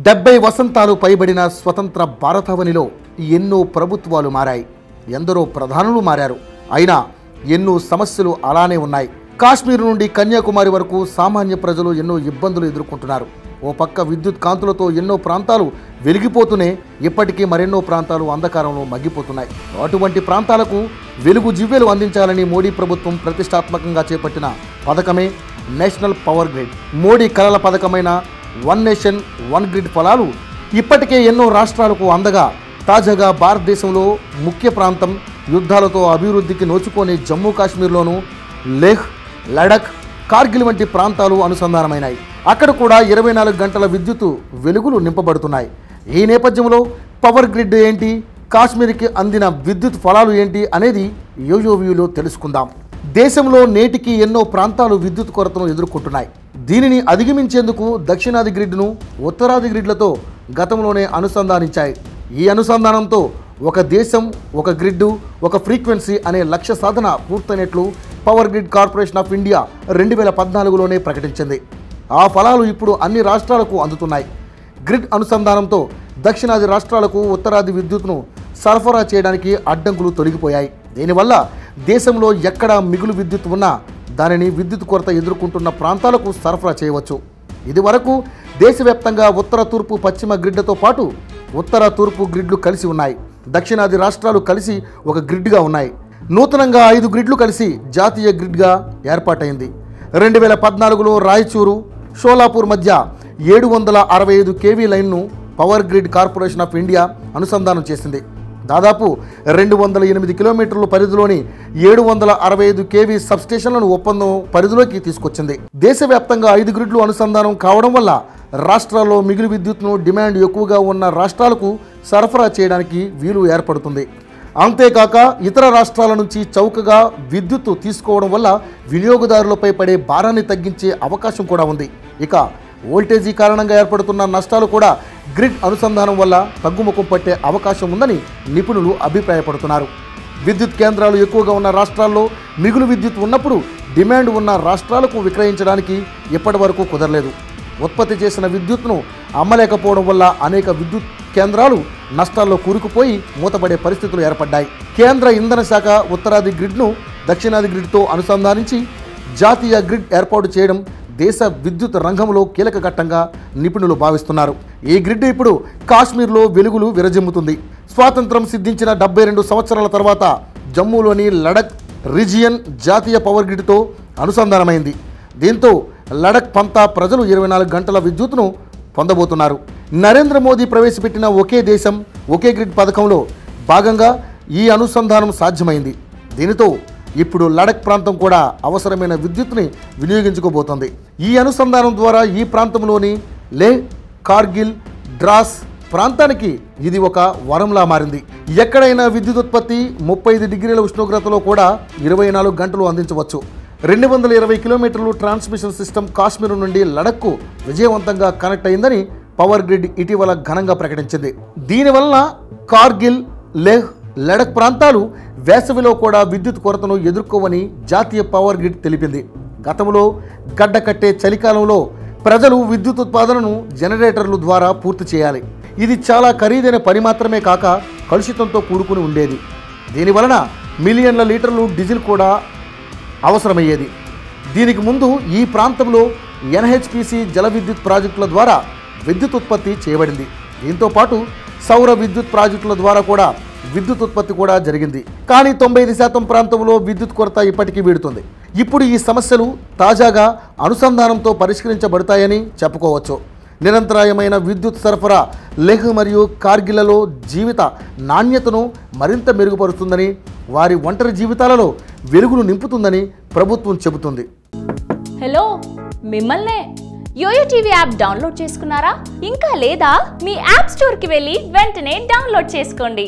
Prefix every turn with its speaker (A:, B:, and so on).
A: 70 వసంతాలు పైబడిన స్వతంత్ర భారతావనిలో ఎన్నో ప్రభుత్వాలు మారాయి, ఎందరో ప్రధానులు మారారు. అయినా ఎన్నో సమస్యలు అలానే ఉన్నాయి. కాశ్మీర్ నుండి కన్యాకుమారి వరకు సామాన్య ప్రజలు ఎన్నో ఇబ్బందులు ఎదుర్కొంటున్నారు. ఓ పక్క విద్యుత్ కాంతులతో ఎన్నో ప్రాంతాలు వెలిగిపోతూనే ఇప్పటికీ మరెన్నో ప్రాంతాలు అంధకారంలో మగ్గిపోతున్నాయి. అటువంటి ప్రాంతాలకు వెలుగు జివ్వెలు అందించాలని మోడీ ప్రభుత్వం ప్రతిష్టాత్మకంగా చేపట్టిన పథకమే నేషనల్ పవర్ గ్రిడ్. మోడీ కలల పథకమైన వన్ నేషన్ వన్ గ్రిడ్ ఫలాలు ఇప్పటికే ఎన్నో రాష్ట్రాలకు అందగా తాజాగా భారతదేశంలో ముఖ్య ప్రాంతం యుద్ధాలతో అభివృద్ధికి నోచుకొని జమ్మూ కాశ్మీర్లోనూ లేహ్, లడఖ్, కార్గిల్ వంటి ప్రాంతాలు అనుసంధానమైనాయి. అక్కడ కూడా 24 గంటల విద్యుత్తు వెలుగులు నింపబడుతున్నాయి. ఈ నేపథ్యంలో పవర్ గ్రిడ్ ఏంటి, కాశ్మీర్కి అందిన విద్యుత్ ఫలాలు ఏంటి అనేది యోయోవ్యూలో తెలుసుకుందాం. దేశంలో నేటికి ఎన్నో ప్రాంతాలు విద్యుత్ కొరతను ఎదుర్కొంటున్నాయి. దీనిని అధిగమించేందుకు దక్షిణాది గ్రిడ్ను ఉత్తరాది గ్రిడ్లతో గతంలోనే అనుసంధానించాయి. ఈ అనుసంధానంతో ఒక దేశం, ఒక గ్రిడ్డు, ఒక ఫ్రీక్వెన్సీ అనే లక్ష్య సాధన పూర్తయినట్లు power grid corporation of India 2014లోనే ప్రకటించింది. ఆ ఫలాలు ఇప్పుడు అన్ని రాష్ట్రాలకు అందుతున్నాయి. గ్రిడ్ అనుసంధానంతో దక్షిణాది రాష్ట్రాలకు ఉత్తరాది విద్యుత్ను సరఫరా చేయడానికి అడ్డంకులు తొలగిపోయాయి. దీనివల్ల దేశంలో ఎక్కడ మిగులు విద్యుత్ ఉన్నా దానిని విద్యుత్ కొరత ఎదుర్కొంటున్న ప్రాంతాలకు సరఫరా చేయవచ్చు. ఇది వరకు దేశవ్యాప్తంగా ఉత్తర, తూర్పు, పశ్చిమ గ్రిడ్లతో పాటు ఉత్తర, తూర్పు గ్రిడ్లు కలిసి ఉన్నాయి. దక్షిణాది రాష్ట్రాలు కలిసి ఒక గ్రిడ్గా ఉన్నాయి. నూతనంగా 5 గ్రిడ్లు కలిసి జాతీయ గ్రిడ్గా ఏర్పాటైంది. 2014లో రాయచూరు, షోలాపూర్ మధ్య 765 kV లైన్ను power grid corporation of India అనుసంధానం చేసింది. దాదాపు 208 కిలోమీటర్ల పరిధిలోని 765 kV సబ్స్టేషన్లను ఒప్పందం పరిధిలోకి తీసుకొచ్చింది. దేశవ్యాప్తంగా 5 గ్రిడ్లు అనుసంధానం కావడం వల్ల రాష్ట్రాల్లో మిగులు విద్యుత్ను డిమాండ్ ఎక్కువగా ఉన్న రాష్ట్రాలకు సరఫరా చేయడానికి వీలు ఏర్పడుతుంది. అంతేకాక ఇతర రాష్ట్రాల నుంచి చౌకగా విద్యుత్తు తీసుకోవడం వల్ల వినియోగదారులపై పడే భారాన్ని తగ్గించే అవకాశం కూడా ఉంది. ఇక వోల్టేజీ కారణంగా ఏర్పడుతున్న నష్టాలు కూడా గ్రిడ్ అనుసంధానం వల్ల తగ్గుముఖం పట్టే అవకాశం ఉందని నిపుణులు అభిప్రాయపడుతున్నారు. విద్యుత్ కేంద్రాలు ఎక్కువగా ఉన్న రాష్ట్రాల్లో మిగులు విద్యుత్ ఉన్నప్పుడు డిమాండ్ ఉన్న రాష్ట్రాలకు విక్రయించడానికి ఇప్పటి వరకు కుదరలేదు. ఉత్పత్తి చేసిన విద్యుత్ను అమ్మలేకపోవడం వల్ల అనేక విద్యుత్ కేంద్రాలు నష్టాల్లో కూరుకుపోయి మూతపడే పరిస్థితులు ఏర్పడ్డాయి. కేంద్ర ఇంధన శాఖ ఉత్తరాది గ్రిడ్ను దక్షిణాది గ్రిడ్తో అనుసంధానించి జాతీయ గ్రిడ్ ఏర్పాటు చేయడం దేశ విద్యుత్ రంగంలో కీలక ఘట్టంగా నిపుణులు భావిస్తున్నారు. ఈ గ్రిడ్ ఇప్పుడు కాశ్మీర్లో వెలుగులు విరజిమ్ముతుంది. స్వాతంత్రం సిద్ధించిన 72 సంవత్సరాల తర్వాత జమ్మూలోని లడఖ్ రీజియన్ జాతీయ పవర్ గ్రిడ్తో అనుసంధానమైంది. దీంతో లడఖ్ పంతా ప్రజలు 24 గంటల విద్యుత్తును పొందబోతున్నారు. నరేంద్ర మోదీ ప్రవేశపెట్టిన ఒకే దేశం ఒకే గ్రిడ్ పథకంలో భాగంగా ఈ అనుసంధానం సాధ్యమైంది. దీనితో ఇప్పుడు లడఖ్ ప్రాంతం కూడా అవసరమైన విద్యుత్తుని వినియోగించుకోబోతోంది. ఈ అనుసంధానం ద్వారా ఈ ప్రాంతంలోని లేహ్, కార్గిల్, ద్రాస్ ప్రాంతానికి ఇది ఒక వరంలా మారింది. ఎక్కడైనా విద్యుత్ ఉత్పత్తి 35 డిగ్రీల ఉష్ణోగ్రతలో కూడా 24 గంటలు అందించవచ్చు. 220 కిలోమీటర్లు ట్రాన్స్మిషన్ సిస్టమ్ కాశ్మీర్ నుండి లడఖ్కు విజయవంతంగా కనెక్ట్ అయిందని పవర్ గ్రిడ్ ఇటీవల ఘనంగా ప్రకటించింది. దీనివల్ల కార్గిల్, లేహ్, లడఖ్ ప్రాంతాలు వేసవిలో కూడా విద్యుత్ కొరతను ఎదుర్కోవని జాతీయ పవర్ గ్రిడ్ తెలిపింది. గతంలో గడ్డ కట్టే చలికాలంలో ప్రజలు విద్యుత్ ఉత్పాదనను జనరేటర్ల ద్వారా పూర్తి చేయాలి. ఇది చాలా ఖరీదైన పని మాత్రమే కాక కలుషితంతో కూడుకుని ఉండేది. దీనివలన మిలియన్ల లీటర్లు డీజిల్ కూడా అవసరమయ్యేది. దీనికి ముందు ఈ ప్రాంతంలో ఎన్హెచ్పిసి జల విద్యుత్ ప్రాజెక్టుల ద్వారా విద్యుత్ ఉత్పత్తి చేయబడింది. దీంతో పాటు సౌర విద్యుత్ ప్రాజెక్టుల ద్వారా కూడా విద్యుత్ ఉత్పత్తి కూడా జరిగింది. కానీ 95% ప్రాంతంలో విద్యుత్ కొరత ఇప్పటికీ వీడుతుంది. ఇప్పుడు ఈ సమస్యలు తాజాగా అనుసంధానంతో పరిష్కరించబడతాయని చెప్పుకోవచ్చు. నిరంతరాయమైన విద్యుత్ సరఫరా లేహ్ మరియు కార్గిల్లో జీవిత నాణ్యతను మరింత మెరుగుపరుస్తుందని, వారి ఒంటరి జీవితాలలో వెలుగును నింపుతుందని ప్రభుత్వం చెబుతుంది.
B: హలో, మిమ్మల్నే యోయో టీవీ యాప్ డౌన్లోడ్ చేసుకున్నారా? ఇంకా లేదా? మీ యాప్ స్టోర్కి వెళ్ళి వెంటనే డౌన్లోడ్ చేసుకోండి.